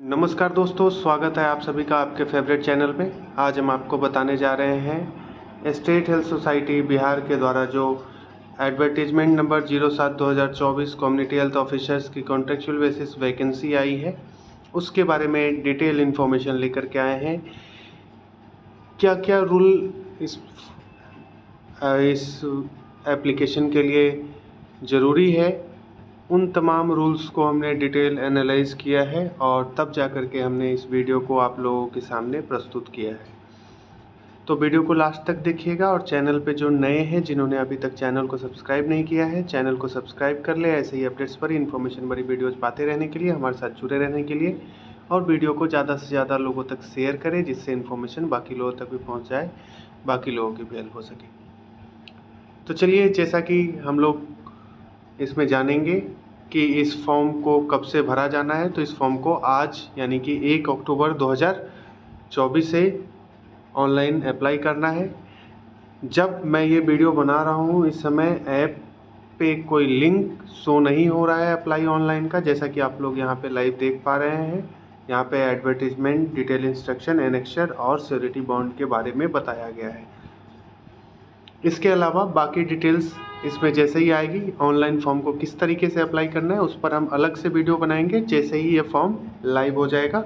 नमस्कार दोस्तों, स्वागत है आप सभी का आपके फेवरेट चैनल में। आज हम आपको बताने जा रहे हैं स्टेट हेल्थ सोसाइटी बिहार के द्वारा जो advertisement number 07/2024 community health officers की कॉन्ट्रेक्चुअल बेसिस वैकेंसी आई है, उसके बारे में डिटेल इन्फॉर्मेशन लेकर के आए हैं। क्या क्या रूल इस एप्लीकेशन के लिए ज़रूरी है, उन तमाम रूल्स को हमने डिटेल एनालाइज किया है और तब जा कर के हमने इस वीडियो को आप लोगों के सामने प्रस्तुत किया है। तो वीडियो को लास्ट तक देखिएगा और चैनल पे जो नए हैं, जिन्होंने अभी तक चैनल को सब्सक्राइब नहीं किया है, चैनल को सब्सक्राइब कर ले। ऐसे ही अपडेट्स पर इन्फॉर्मेशन भरी वीडियोज़ पाते रहने के लिए, हमारे साथ जुड़े रहने के लिए, और वीडियो को ज़्यादा से ज़्यादा लोगों तक शेयर करें, जिससे इन्फॉर्मेशन बाकी लोगों तक भी पहुँच जाए, बाकी लोगों की भी हेल्प हो सके। तो चलिए, जैसा कि हम लोग इसमें जानेंगे कि इस फॉर्म को कब से भरा जाना है, तो इस फॉर्म को आज यानी कि 1 अक्टूबर 2024 से ऑनलाइन अप्लाई करना है। जब मैं ये वीडियो बना रहा हूँ, इस समय ऐप पे कोई लिंक शो नहीं हो रहा है अप्लाई ऑनलाइन का, जैसा कि आप लोग यहाँ पे लाइव देख पा रहे हैं। यहाँ पे एडवर्टीजमेंट, डिटेल इंस्ट्रक्शन, एनेक्चर और श्योरिटी बॉन्ड के बारे में बताया गया है। इसके अलावा बाकी डिटेल्स इसमें जैसे ही आएगी, ऑनलाइन फॉर्म को किस तरीके से अप्लाई करना है उस पर हम अलग से वीडियो बनाएंगे जैसे ही ये फॉर्म लाइव हो जाएगा।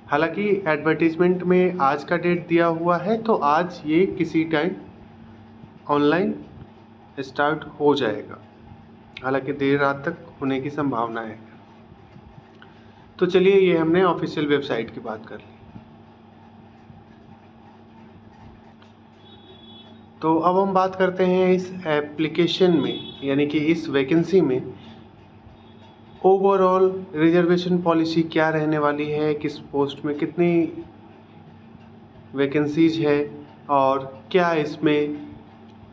हालांकि एडवर्टीजमेंट में आज का डेट दिया हुआ है, तो आज ये किसी टाइम ऑनलाइन स्टार्ट हो जाएगा, हालांकि देर रात तक होने की संभावना है। तो चलिए, ये हमने ऑफिशियल वेबसाइट की बात कर ली। तो अब हम बात करते हैं इस एप्लीकेशन में, यानी कि इस वैकेंसी में ओवरऑल रिजर्वेशन पॉलिसी क्या रहने वाली है, किस पोस्ट में कितनी वैकेंसीज है और क्या इसमें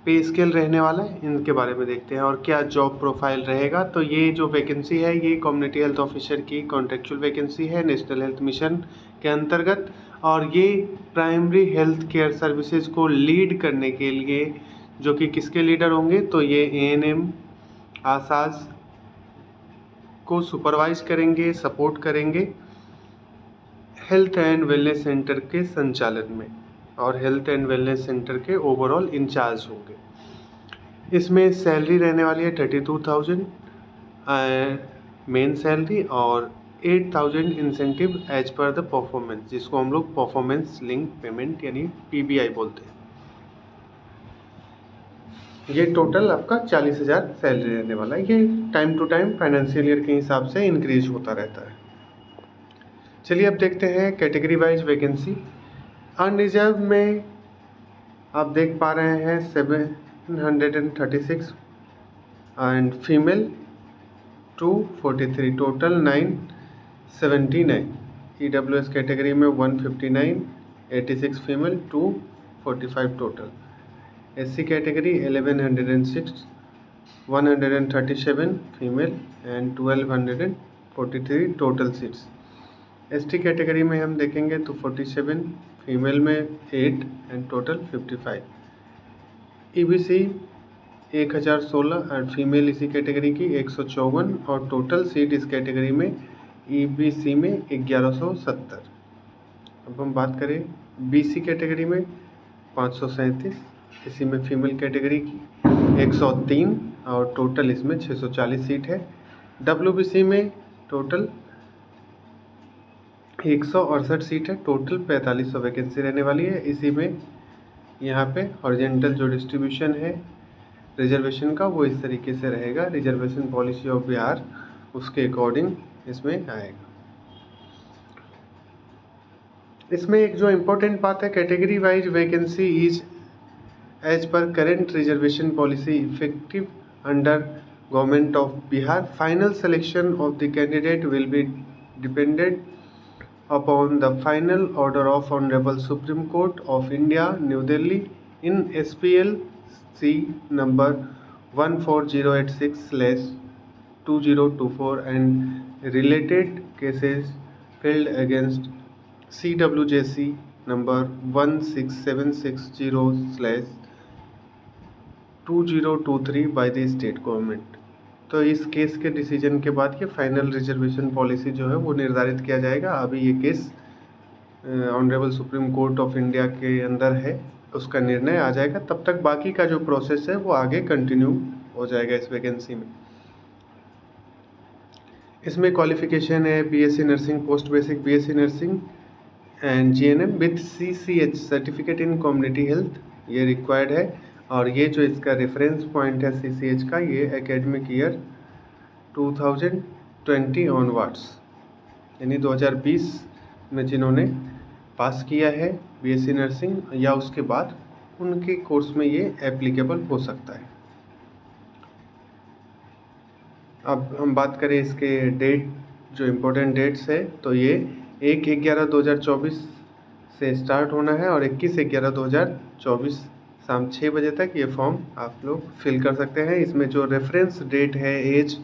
पे स्केल रहने वाला है, इनके बारे में देखते हैं। और क्या जॉब प्रोफाइल रहेगा। तो ये जो वैकेंसी है, ये कम्युनिटी हेल्थ ऑफिसर की कॉन्ट्रेक्चुअल वैकेंसी है नेशनल हेल्थ मिशन के अंतर्गत, और ये प्राइमरी हेल्थ केयर सर्विसेज को लीड करने के लिए, जो कि किसके लीडर होंगे, तो ये ANM, आशाज को सुपरवाइज करेंगे, सपोर्ट करेंगे हेल्थ एंड वेलनेस सेंटर के संचालन में, और हेल्थ एंड वेलनेस सेंटर के ओवरऑल इंचार्ज होंगे। इसमें सैलरी रहने वाली है 32,000 मेन सैलरी और 8,000 incentive as per the performance, जिसको हम लोग परफॉर्मेंस लिंक पेमेंट यानी PBI बोलते हैं। ये टोटल आपका 40,000 सैलरी रहने वाला है। ये time to time financial year के हिसाब से इंक्रीज होता रहता है। चलिए, अब देखते हैं कैटेगरी वाइज वैकेंसी। अनरिजर्व में आप देख पा रहे हैं 736 and female 243, total 979। EWS category में 159, 86 female, 245 total. SC category 1106, 137 female and 1243 total seats. ST category में हम देखेंगे तो 47, फीमेल में 8 and total 55। EBC 1016 and female इसी कैटेगरी की 154 और टोटल सीट इस कैटेगरी में EBC में 1170। अब हम बात करें BC कैटेगरी में 537, इसी में फीमेल कैटेगरी की 103 और टोटल इसमें 640 सीट है। WBC में टोटल 168 सीट है, टोटल 4500 वैकेंसी रहने वाली है। इसी में यहाँ पे हॉरिजॉन्टल जो डिस्ट्रीब्यूशन है रिजर्वेशन का, वो इस तरीके से रहेगा। रिजर्वेशन पॉलिसी ऑफ बिहार उसके अकॉर्डिंग इसमें आएगा। इसमें एक जो इम्पोर्टेंट बात है, category wise vacancy is as per current reservation policy effective under government of Bihar. Final selection of the candidate will be depended upon the final order of Honorable Supreme Court of India, New Delhi, in SPL C number 14086/2024 and related cases filed against CWJC number 16760/2023 by the state government. तो इस case के decision के बाद ये final reservation policy जो है वो निर्धारित किया जाएगा। अभी ये case honourable supreme court of India के अंदर है, उसका निर्णय आ जाएगा। तब तक बाकी का जो प्रोसेस है वो आगे कंटिन्यू हो जाएगा इस वैकेंसी में। इसमें क्वालिफिकेशन है BSc nursing, post basic BSc nursing and GNM with CCH certificate in community health, ये रिक्वायर्ड है। और ये जो इसका रेफरेंस पॉइंट है सीसीएच का, ये एकेडमिक ईयर 2020 ऑनवर्ड्स, यानी 2020 में जिन्होंने पास किया है बीएससी नर्सिंग या उसके बाद, उनके कोर्स में ये एप्लीकेबल हो सकता है। अब हम बात करें इसके डेट, जो इम्पोर्टेंट डेट्स है, तो ये 1/11/2024 से स्टार्ट होना है और 21/11/2024 शाम 6 बजे तक ये फॉर्म आप लोग फिल कर सकते हैं। इसमें जो रेफरेंस डेट है, age,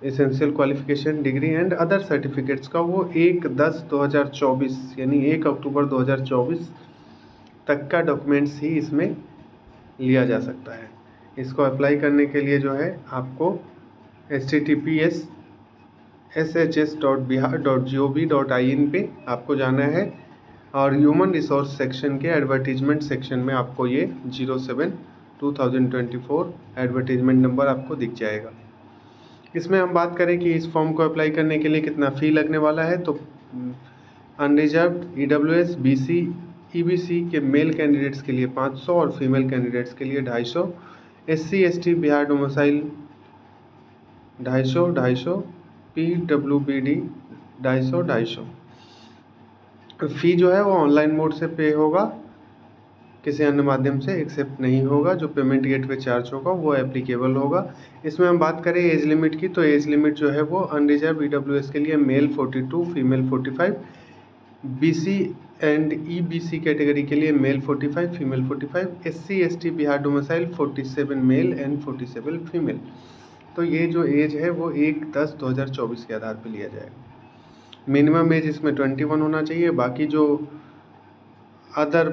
essential qualification, degree and other certificates का, वो 1/10/2024 यानी 1 अक्टूबर 2024 तक का डॉक्यूमेंट्स ही इसमें लिया जा सकता है। इसको अप्लाई करने के लिए जो है आपको https://shs.bihar.gov.in पे आपको जाना है और ह्यूमन रिसोर्स सेक्शन के एडवर्टीजमेंट सेक्शन में आपको ये 07/2024 एडवर्टीजमेंट नंबर आपको दिख जाएगा। इसमें हम बात करें कि इस फॉर्म को अप्लाई करने के लिए कितना फ़ी लगने वाला है, तो अनरिजर्व्ड ईडब्ल्यूएस बीसी ईबीसी के मेल कैंडिडेट्स के लिए 500 और फीमेल कैंडिडेट्स के लिए 250, SC ST Bihar domicile 250, PWBD 250। फ़ी जो है वो ऑनलाइन मोड से पे होगा, किसी अन्य माध्यम से एक्सेप्ट नहीं होगा। जो पेमेंट गेटवे चार्ज होगा वो एप्लीकेबल होगा। इसमें हम बात करें एज लिमिट की, तो एज लिमिट जो है वो अनरिजर्व ईडब्ल्यूएस के लिए male 42, female 45, BC and EBC category के लिए male 45, female 45, SC ST Bihar domicile 47 male and 47 female. तो ये जो एज है वो 1/10/2024 के आधार पर लिया जाएगा। मिनिमम एज इसमें 21 होना चाहिए। बाकी जो other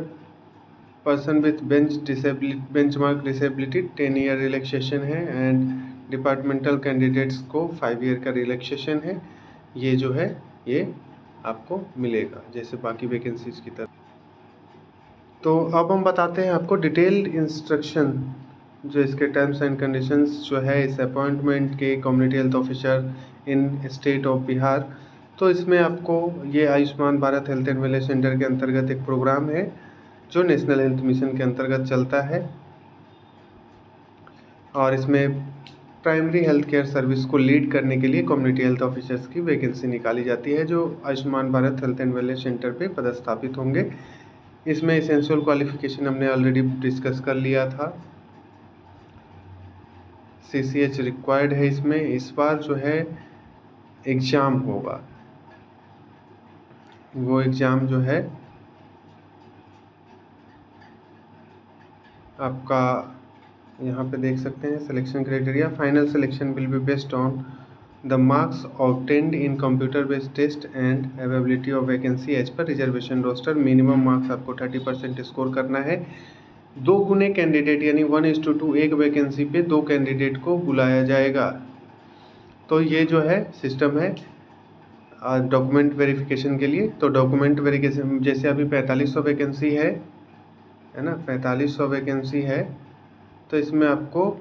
person with benchmark disability 10 year relaxation है एंड डिपार्टमेंटल कैंडिडेट्स को 5 ईयर का रिलैक्सेशन है। ये जो है ये आपको मिलेगा जैसे बाकी वैकेंसीज की तरह। तो अब हम बताते हैं आपको डिटेल्ड इंस्ट्रक्शन, जो इसके टर्म्स एंड कंडीशंस जो है इस अपॉइंटमेंट के community health officer in state of Bihar. तो इसमें आपको ये Ayushman Bharat health and wellness centre के अंतर्गत एक प्रोग्राम है जो नेशनल हेल्थ मिशन के अंतर्गत चलता है और इसमें प्राइमरी हेल्थ केयर सर्विस को लीड करने के लिए कम्युनिटी हेल्थ ऑफिसर्स की वैकेंसी निकाली जाती है, जो Ayushman Bharat health and wellness centre पे पदस्थापित होंगे। इसमें एसेंशियल क्वालिफिकेशन हमने ऑलरेडी डिस्कस कर लिया था। सीसीएच रिक्वायर्ड है इसमें। इस बार जो है एग्ज़ाम होगा, वो एग्ज़ाम जो है आपका यहाँ पे देख सकते हैं selection criteria. Final selection will be based on the marks obtained in computer based test and availability of vacancy as per reservation roster. Minimum marks आपको 30% स्कोर करना है। 2 गुने कैंडिडेट यानी 1:2 एक वैकेंसी पे 2 कैंडिडेट को बुलाया जाएगा। तो ये जो है सिस्टम है डॉक्यूमेंट वेरिफिकेशन के लिए। तो डॉक्यूमेंट वेरिफिकेशन जैसे अभी 4500 वैकेंसी है ना, 4500 वैकेंसी है, तो इसमें आपको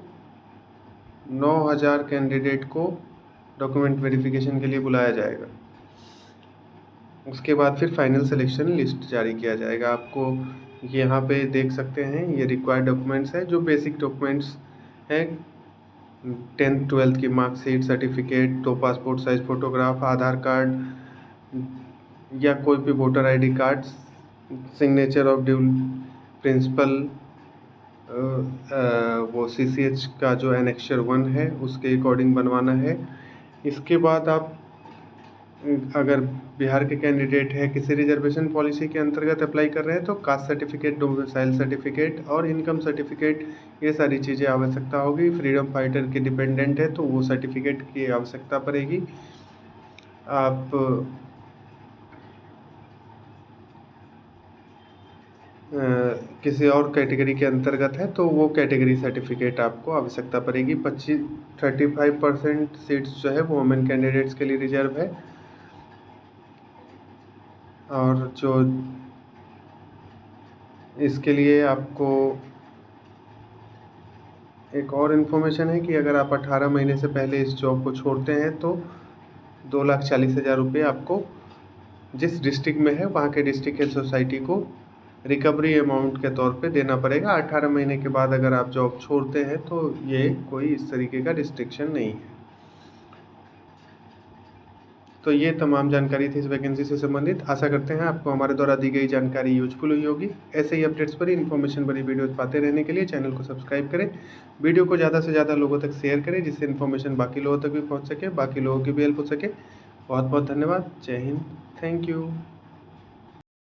9000 कैंडिडेट को डॉक्यूमेंट वेरिफिकेशन के लिए बुलाया जाएगा। उसके बाद फिर फाइनल सिलेक्शन लिस्ट जारी किया जाएगा। आपको यहाँ पे देख सकते हैं ये रिक्वायर्ड डॉक्यूमेंट्स है, जो बेसिक डॉक्यूमेंट्स हैं 10th 12th की marksheet, certificate, 2 passport size photograph, Aadhaar card या कोई भी voter ID card, signature of due principal, वो सीसीएच का जो एनेक्चर 1 है उसके अकॉर्डिंग बनवाना है। इसके बाद आप अगर बिहार के कैंडिडेट है, किसी रिजर्वेशन पॉलिसी के अंतर्गत अप्लाई कर रहे हैं, तो कास्ट सर्टिफिकेट, डोमिसाइल सर्टिफिकेट और इनकम सर्टिफिकेट, ये सारी चीज़ें आवश्यकता होगी। फ्रीडम फाइटर के डिपेंडेंट है तो वो सर्टिफिकेट की आवश्यकता पड़ेगी। आप किसी और कैटेगरी के अंतर्गत है तो वो कैटेगरी सर्टिफिकेट आपको आवश्यकता पड़ेगी। 35% सीट्स जो है वो वुमेन कैंडिडेट्स के लिए रिजर्व है। और जो इसके लिए आपको एक और इन्फॉर्मेशन है कि अगर आप 18 महीने से पहले इस जॉब को छोड़ते हैं तो 2,40,000 रुपये आपको जिस डिस्ट्रिक्ट में है वहाँ के डिस्ट्रिक्ट हेल्थ सोसाइटी को रिकवरी अमाउंट के तौर पे देना पड़ेगा। 18 महीने के बाद अगर आप जॉब छोड़ते हैं तो ये कोई इस तरीके का रिस्ट्रिक्शन नहीं है। तो ये तमाम जानकारी थी इस वैकेंसी से संबंधित। आशा करते हैं आपको हमारे द्वारा दी गई जानकारी यूजफुल हुई होगी। ऐसे ही अपडेट्स पर इन्फॉर्मेशन भरी वीडियोस पाते रहने के लिए चैनल को सब्सक्राइब करें, वीडियो को ज़्यादा से ज़्यादा लोगों तक शेयर करें जिससे इन्फॉर्मेशन बाकी लोगों तक भी पहुँच सके, बाकी लोगों की भी हेल्प हो सके। बहुत बहुत धन्यवाद। जय हिंद। Thank you.